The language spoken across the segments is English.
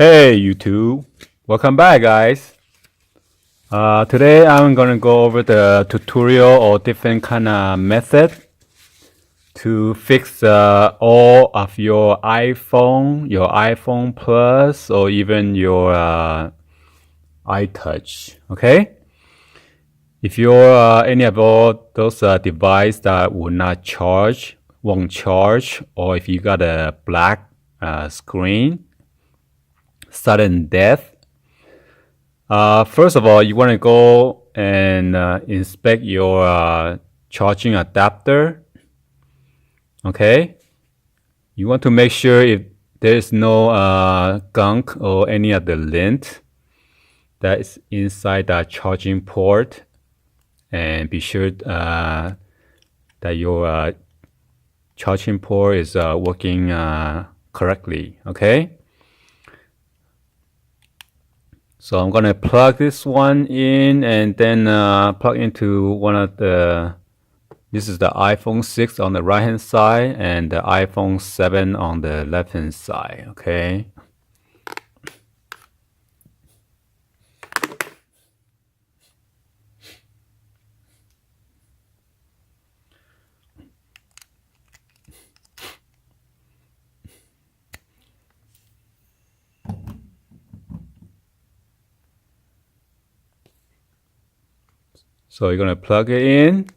Hey YouTube, welcome back guys. Today I'm gonna go over the tutorial or different kind of method to fix all of your iPhone Plus, or even your iTouch. Okay, if you're any of all those devices that will not charge, won't charge, or if you got a black screen, sudden death. First of all, you want to go and inspect your charging adapter. Okay, you want to make sure if there is no gunk or any of the lint that is inside the charging port, and be sure that your charging port is working correctly. Okay. So I'm going to plug this one in and then plug into one of this is the iPhone 6 on the right hand side and the iPhone 7 on the left hand side. Okay. So you're going to plug it in.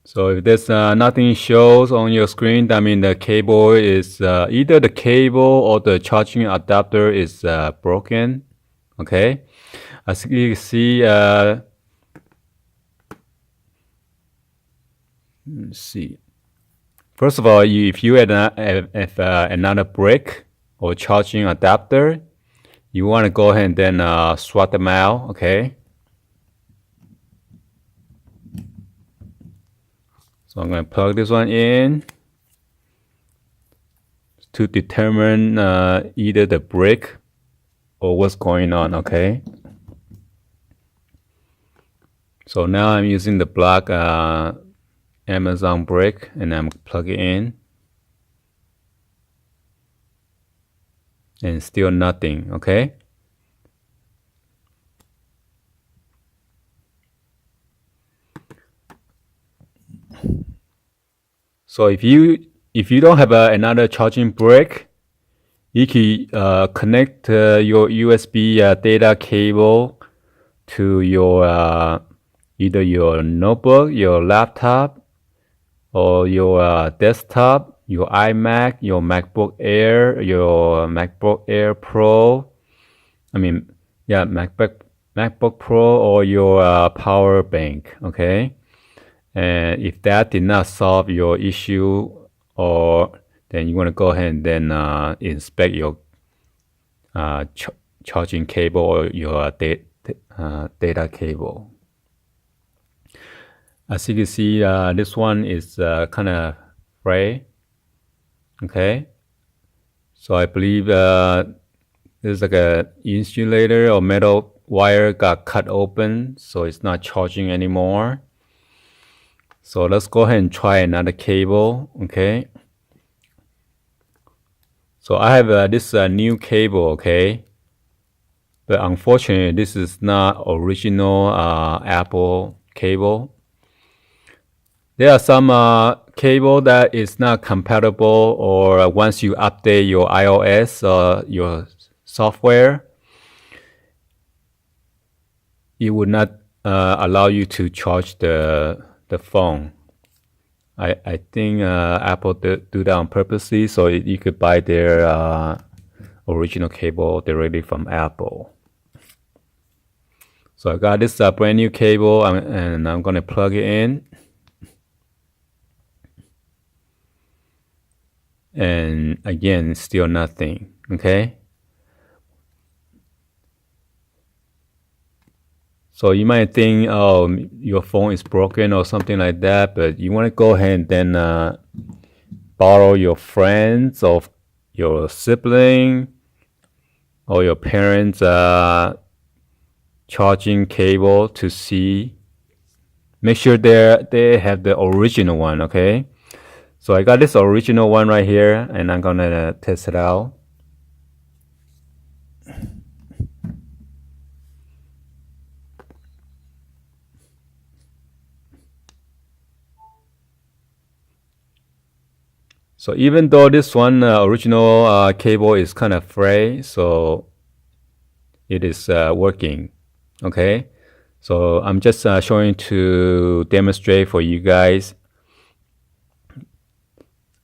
So if there's nothing shows on your screen, that means the cable is either the cable or the charging adapter is broken. Okay. As you can see, let's see. First of all, if you have another brick or charging adapter, you want to go ahead and then swap them out. Okay. So I'm going to plug this one in to determine either the brick or what's going on. Okay. So now I'm using the black Amazon brick and I'm plugging in. And still nothing. Okay. So if you don't have another charging brick, you can connect your USB data cable to your either your notebook, your laptop, or your desktop, your iMac, your MacBook Air, your MacBook Air Pro. MacBook Pro, or your power bank. Okay. And if that did not solve your issue, or then you want to go ahead and then inspect your charging cable or your data cable. As you can see, this one is kind of frayed. Okay. So I believe there's like a insulator or metal wire got cut open, so it's not charging anymore. So let's go ahead and try another cable. Okay. So I have this new cable. Okay. But unfortunately, this is not original Apple cable. There are some cable that is not compatible, or once you update your iOS or your software, it would not allow you to charge the phone. I think Apple do that on purposely, so you could buy their original cable directly from Apple. So I got this brand new cable, and I'm gonna plug it in. And again, still nothing. Okay. So you might think, oh, your phone is broken or something like that, but you want to go ahead and then borrow your friends or your sibling or your parents' charging cable to see. Make sure they have the original one. Okay. So I got this original one right here, and I'm gonna test it out. So even though this one original cable is kind of frayed, so it is working. Okay, so I'm just showing to demonstrate for you guys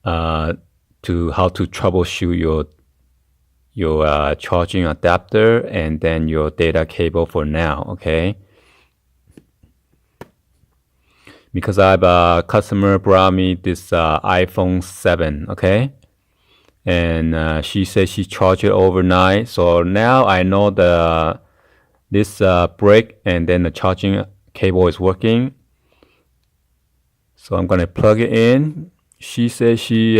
to how to troubleshoot your charging adapter and then your data cable for now. Okay, because I have a customer brought me this iPhone 7. Okay, and she said she charged it overnight. So now I know this brick and then the charging cable is working. So I'm gonna plug it in. She said she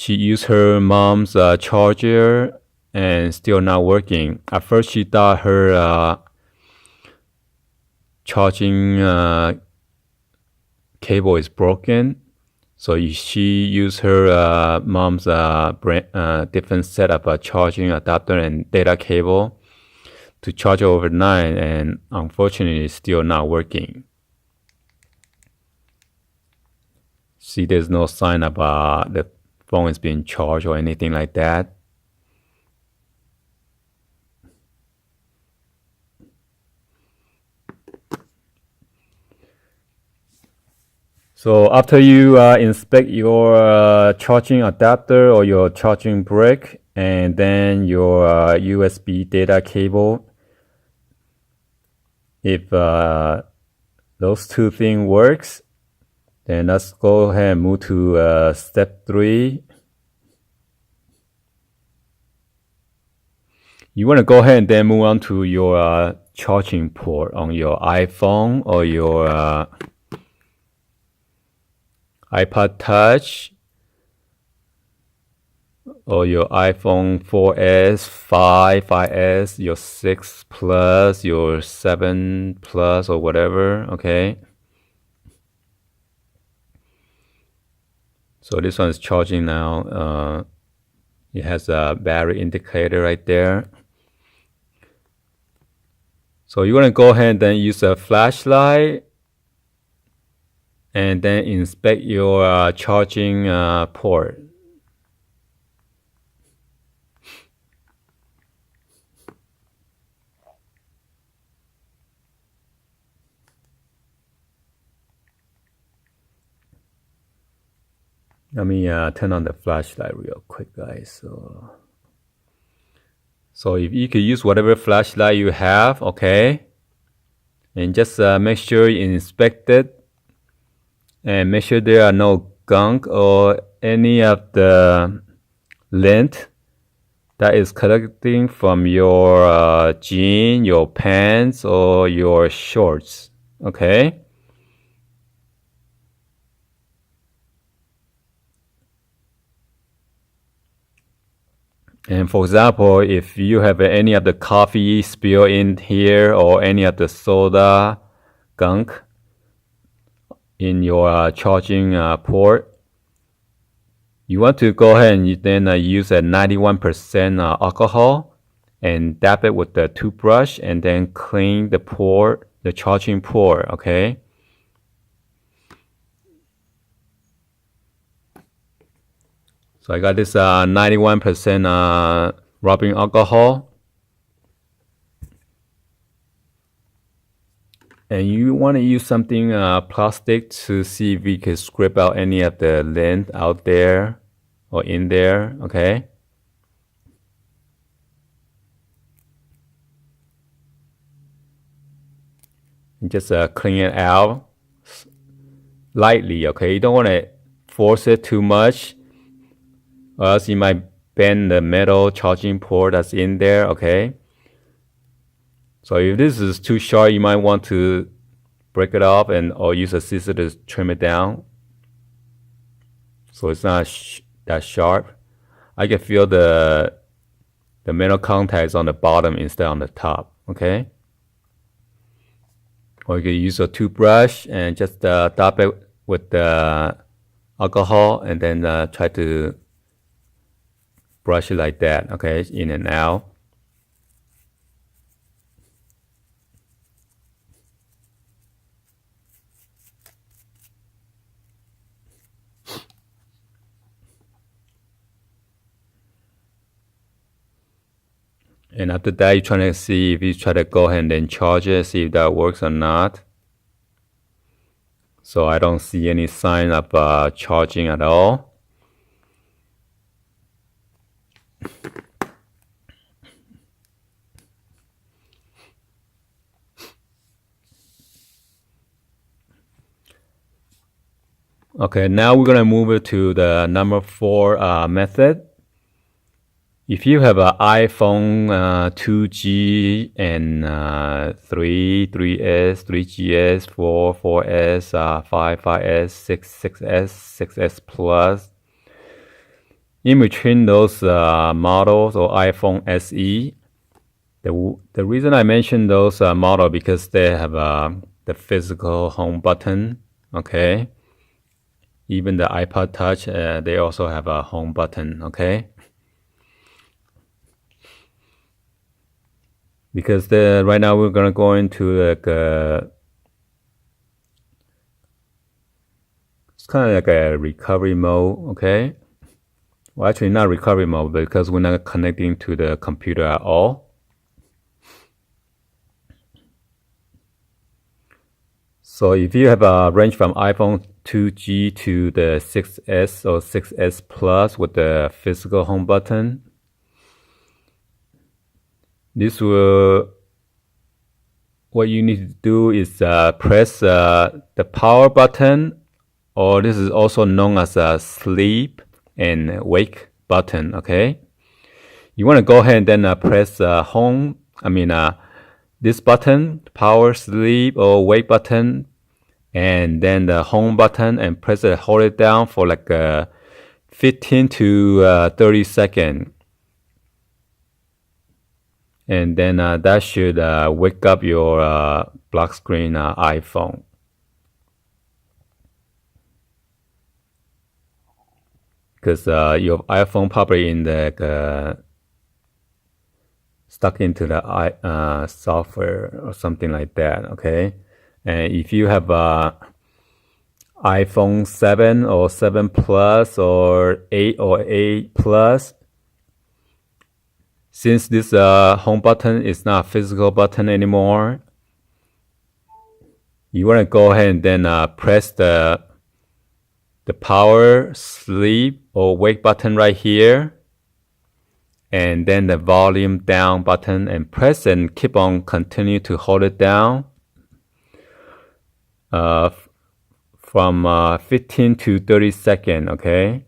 used her mom's charger and still not working. At first she thought her charging cable is broken. So she used her mom's different setup of charging adapter and data cable to charge overnight, and unfortunately it's still not working. See, there's no sign about the phone is being charged or anything like that. So after you inspect your charging adapter or your charging brick and then your USB data cable, if those two things works, then let's go ahead and move to step 3. You want to go ahead and then move on to your charging port on your iPhone or your iPod Touch or your iPhone 4S, 5S, your 6 Plus, your 7 Plus or whatever, okay? So this one is charging now. It has a battery indicator right there. So you want to go ahead and then use a flashlight and then inspect your charging port. Let me turn on the flashlight real quick, guys. So if you could use whatever flashlight you have, okay, and just make sure you inspect it and make sure there are no gunk or any of the lint that is collecting from your jean, your pants, or your shorts, okay? And for example, if you have any of the coffee spill in here or any of the soda gunk in your charging port, you want to go ahead and then use a 91% alcohol and dab it with the toothbrush and then clean the port, the charging port, okay? So I got this 91% rubbing alcohol. And you want to use something plastic to see if we can scrape out any of the lint out there or in there, okay? And just clean it out lightly, okay? You don't want to force it too much, or else you might bend the metal charging port that's in there, okay? So if this is too sharp, you might want to break it off or use a scissor to trim it down so it's not that sharp. I can feel the metal contacts on the bottom instead on the top, okay? Or you can use a toothbrush and just dab it with the alcohol and then try to brush it like that, okay, in and out. And after that, you're trying to see if you try to go ahead and then charge it, see if that works or not. So I don't see any sign of charging at all. Okay, now we're gonna move it to the number 4 method. If you have an iPhone 2G and 3S, 3GS, 4S, 5S, 6S, 6S Plus, in between those models or iPhone SE, the reason I mention those models because they have the physical home button, okay? Even the iPod Touch, they also have a home button, okay? Because right now we're gonna go into like it's kind of like a recovery mode, okay? Well, actually not recovery mode because we're not connecting to the computer at all. So if you have a range from iPhone 2G to the 6S or 6S Plus with the physical home button, this will, what you need to do is press the power button, or this is also known as a sleep and wake button, okay? You want to go ahead and then press this button, power, sleep, or wake button, and then the home button, and press it, hold it down for like 15 to 30 seconds. And then that should wake up your black screen iPhone. Because your iPhone probably in the stuck into the software or something like that, okay? And if you have iPhone 7 or 7 Plus or 8 or 8 Plus, since this home button is not a physical button anymore, you want to go ahead and then press the power, sleep, or wake button right here, and then the volume down button, and press and keep on continue to hold it down from 15 to 30 seconds, okay?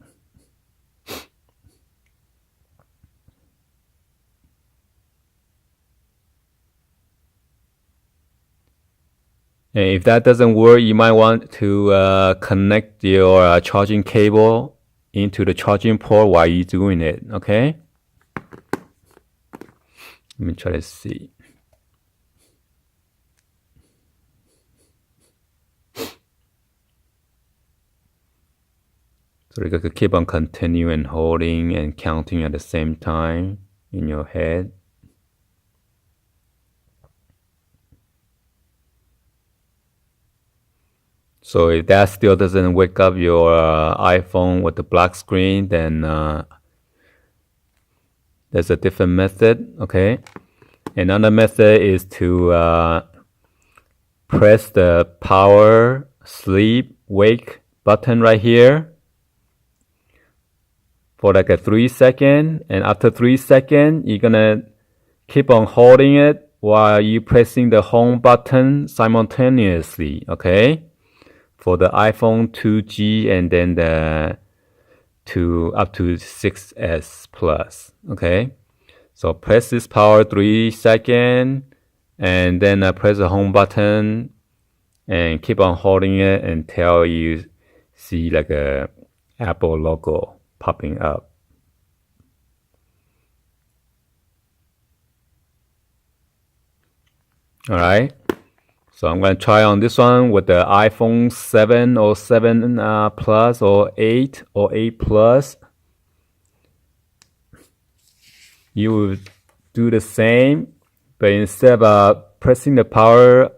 And if that doesn't work, you might want to connect your charging cable into the charging port while you're doing it, okay? Let me try to see. So you could keep on continuing and holding and counting at the same time in your head. So if that still doesn't wake up your iPhone with the black screen, then there's a different method, okay? Another method is to press the power, sleep, wake button right here for like a 3 seconds. And after 3 seconds, you're gonna keep on holding it while you pressing the home button simultaneously, okay? For the iPhone 2G and then up to 6S Plus, okay? So press this power 3 seconds, and then press the home button and keep on holding it until you see like a Apple logo popping up. All right. So I'm going to try on this one with the iPhone 7 or 7 Plus or 8 or 8 Plus. You would do the same, but instead of pressing the power,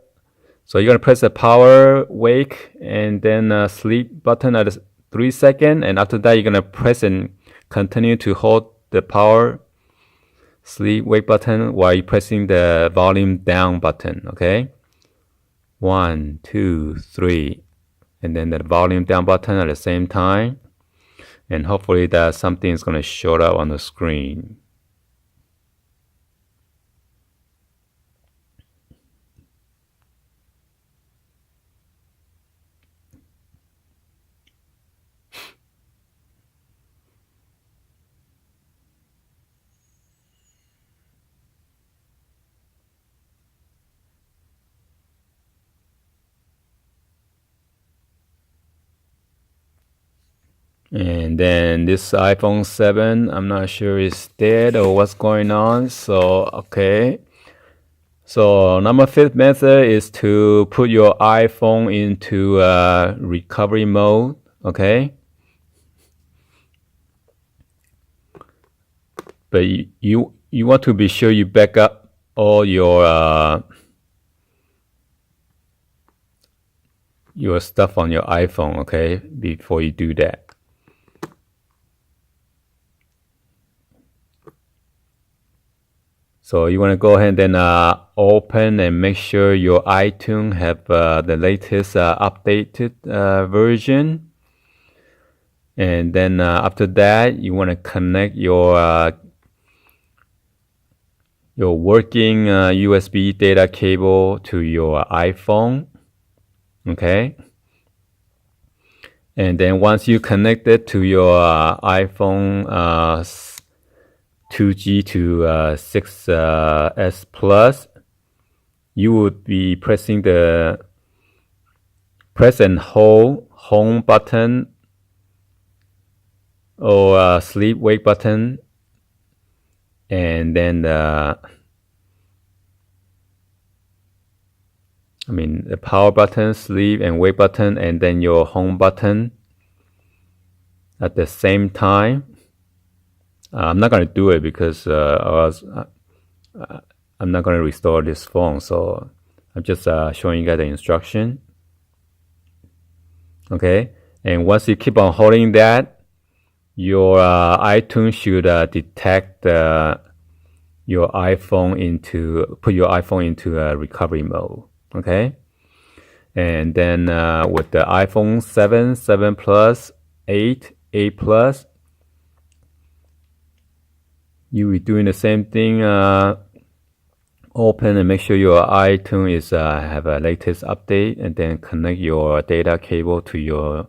so you're going to press the power, wake, and then sleep button at 3 seconds. And after that, you're going to press and continue to hold the power, sleep, wake button while you're pressing the volume down button, okay? 1, 2, 3. And then the volume down button at the same time. And hopefully that something is going to show up on the screen. And then this iPhone 7, I'm not sure it's dead or what's going on. So, okay. So, number 5th method is to put your iPhone into recovery mode, okay? But you want to be sure you back up all your stuff on your iPhone, okay, before you do that. So you want to go ahead and open and make sure your iTunes have the latest updated version. And then after that, you want to connect your working USB data cable to your iPhone. Okay. And then once you connect it to your iPhone 2G to 6S Plus, you would be pressing the press and hold home button or sleep wake button, and then the power button, sleep and wake button, and then your home button at the same time. I'm not going to do it because I'm not going to restore this phone, so I'm just showing you guys the instruction. Okay, and once you keep on holding that, your iTunes should detect your iPhone into recovery mode. Okay, and then with the iPhone 7, 7 Plus, 8, 8 Plus, you will be doing the same thing. Open and make sure your iTunes is have a latest update, and then connect your data cable to your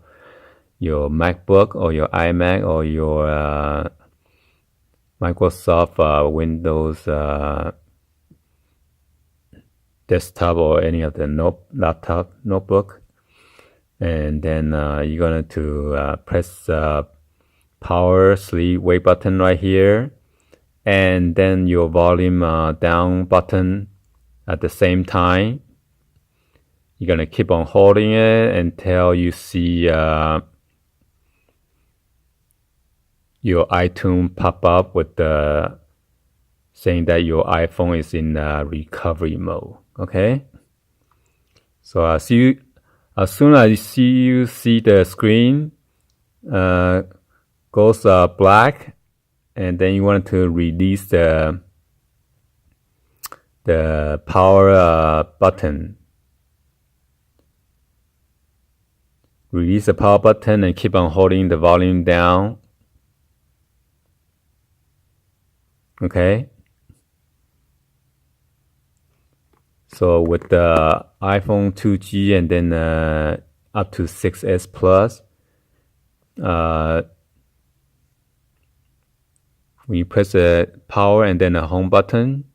MacBook or your iMac or your Microsoft Windows desktop or any of the laptop notebook. And then you're going to press power, sleep, wake button right here, and then your volume down button at the same time. You're going to keep on holding it until you see your iTunes pop up with saying that your iPhone is in recovery mode. Okay, so as soon as you see the screen goes black, and then you want to release the power button. Release the power button and keep on holding the volume down. Okay. So with the iPhone 2G and then up to 6S Plus, when you press the power and then the home button,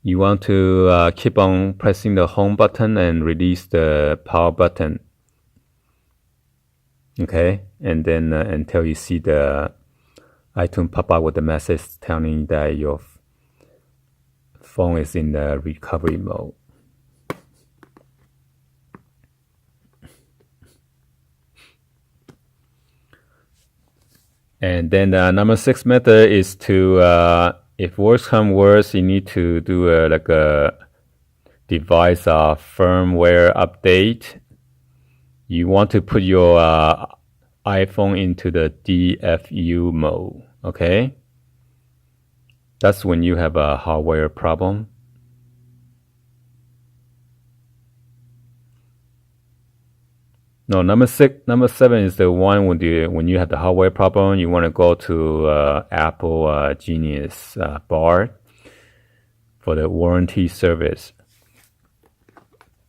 you want to keep on pressing the home button and release the power button. Okay, and then until you see the iTunes pop up with the message telling you that your phone is in the recovery mode. And then the number 6 method is to, if worse come worse, you need to do like a device firmware update. You want to put your iPhone into the DFU mode, okay? That's when you have a hardware problem. No, number 7 is the one when you have the hardware problem. You want to go to Apple Genius bar for the warranty service.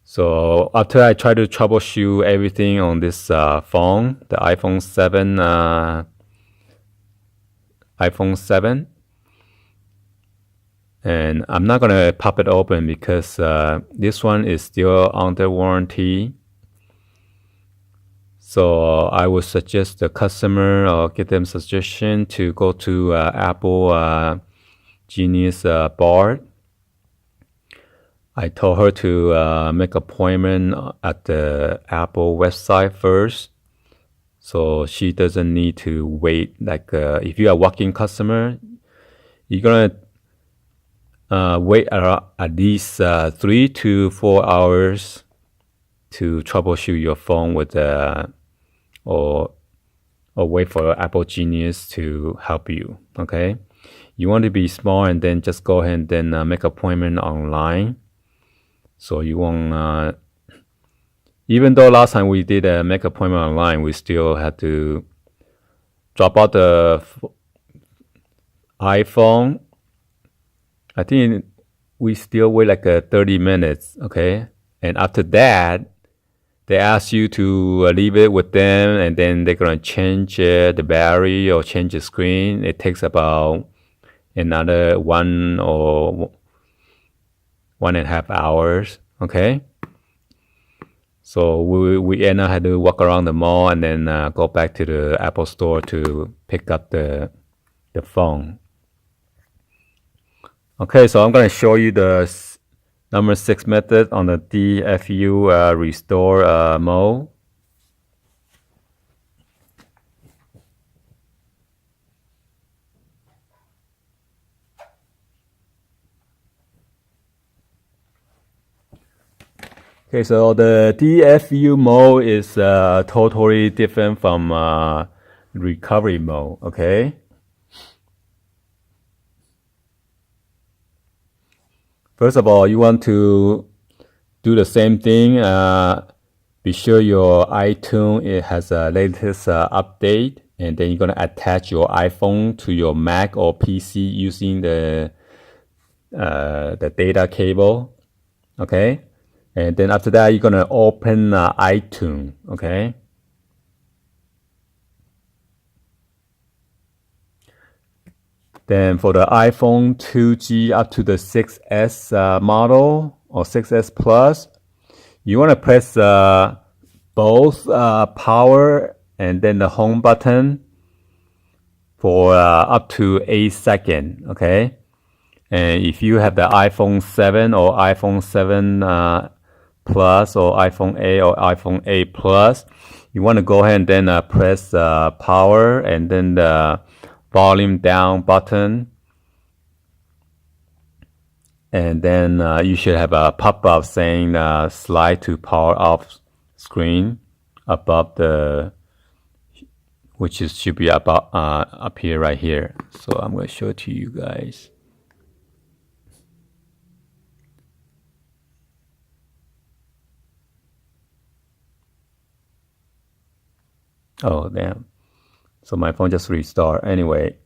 So after I try to troubleshoot everything on this phone, the iPhone 7, and I'm not gonna pop it open because this one is still under warranty. So I would suggest the customer or give them suggestion to go to Apple Genius bar. I told her to make appointment at the Apple website first, so she doesn't need to wait. Like if you are a walk-in customer, you're gonna wait at least 3 to 4 hours to troubleshoot your phone with or wait for Apple Genius to help you. Okay, you want to be smart and then just go ahead and then make appointment online. So you won't, even though last time we did a make appointment online, we still had to drop out the iPhone. I think we still wait like 30 minutes, okay? And after that, they ask you to leave it with them, and then they're going to change the battery or change the screen. It takes about another 1 or 1.5 hours, okay? So we end up had to walk around the mall and then go back to the Apple store to pick up the phone. Okay, so I'm going to show you the number 6 method on the DFU restore mode. Okay, so the DFU mode is totally different from recovery mode, okay? First of all, you want to do the same thing. Be sure your iTunes it has a latest update, and then you're going to attach your iPhone to your Mac or PC using the data cable, okay? And then after that, you're going to open iTunes, okay? Then for the iPhone 2G up to the 6S model or 6S Plus, you want to press both power and then the home button for up to 8 seconds, okay? And if you have the iPhone 7 or iPhone 7 Plus or iPhone 8 or iPhone 8 Plus, you want to go ahead and then press power and then the volume down button, and then you should have a pop-up saying slide to power off screen above the, which is should be about up here right here. So I'm going to show it to you guys. Oh damn. So my phone just restart anyway.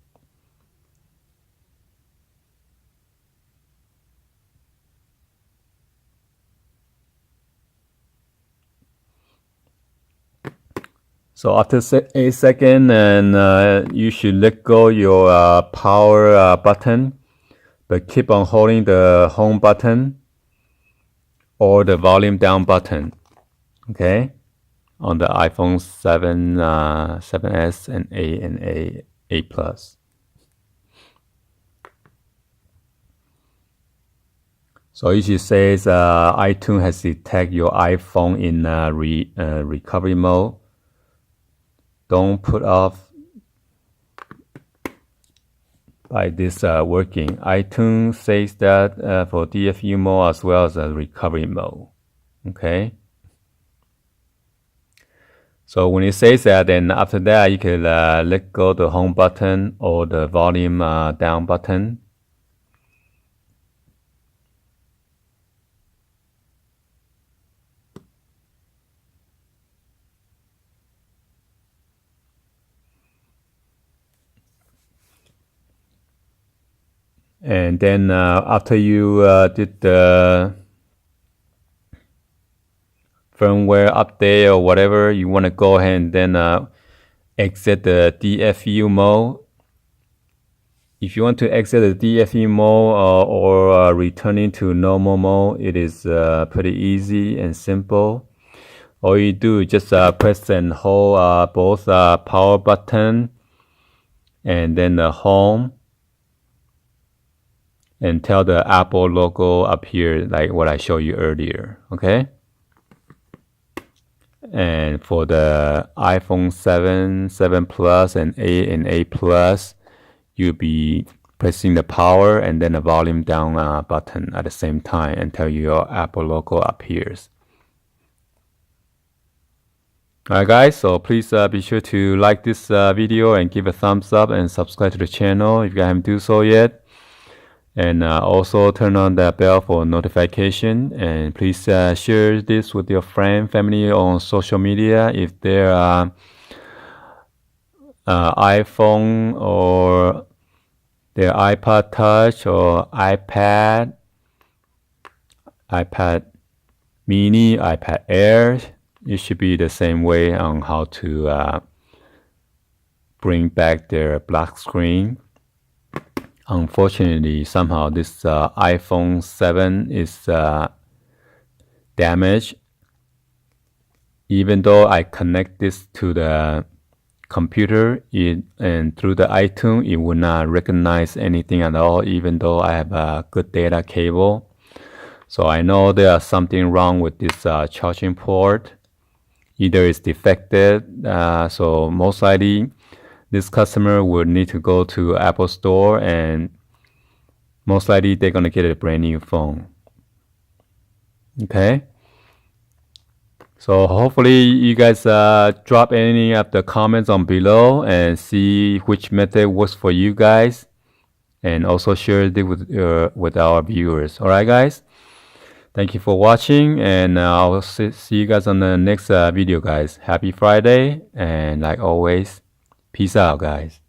So after 8 seconds, and you should let go your power button, but keep on holding the home button or the volume down button, okay? On the iPhone 7, 7S and 8 and 8 Plus. So it says iTunes has detected your iPhone in recovery mode. Don't put off by this working. iTunes says that for DFU mode as well as recovery mode. Okay. So when it says that, then after that you can let go the home button or the volume down button. And then after you did the firmware update or whatever, you want to go ahead and then exit the DFU mode. If you want to exit the DFU mode or returning to normal mode, it is pretty easy and simple. All you do is just press and hold both power button and then the home, until the Apple logo appears like what I showed you earlier. Okay. And for the iPhone 7, 7 Plus, and 8 and 8 Plus, you'll be pressing the power and then the volume down button at the same time until your Apple logo appears. Alright guys, so please be sure to like this video and give a thumbs up and subscribe to the channel if you haven't do so yet. And also turn on the bell for notification, and please share this with your friend, family on social media if there are iPhone or their iPod Touch or iPad Mini, iPad Air. It should be the same way on how to bring back their black screen. Unfortunately, somehow this iPhone 7 is damaged. Even though I connect this to the computer and through the iTunes, it would not recognize anything at all, even though I have a good data cable. So I know there's something wrong with this charging port. Either it's defective, so most likely this customer would need to go to Apple Store, and most likely they're going to get a brand new phone. Okay. So hopefully you guys drop any of the comments on below and see which method works for you guys, and also share it with our viewers. Alright guys. Thank you for watching, and I'll see you guys on the next video guys. Happy Friday, and like always, peace out guys.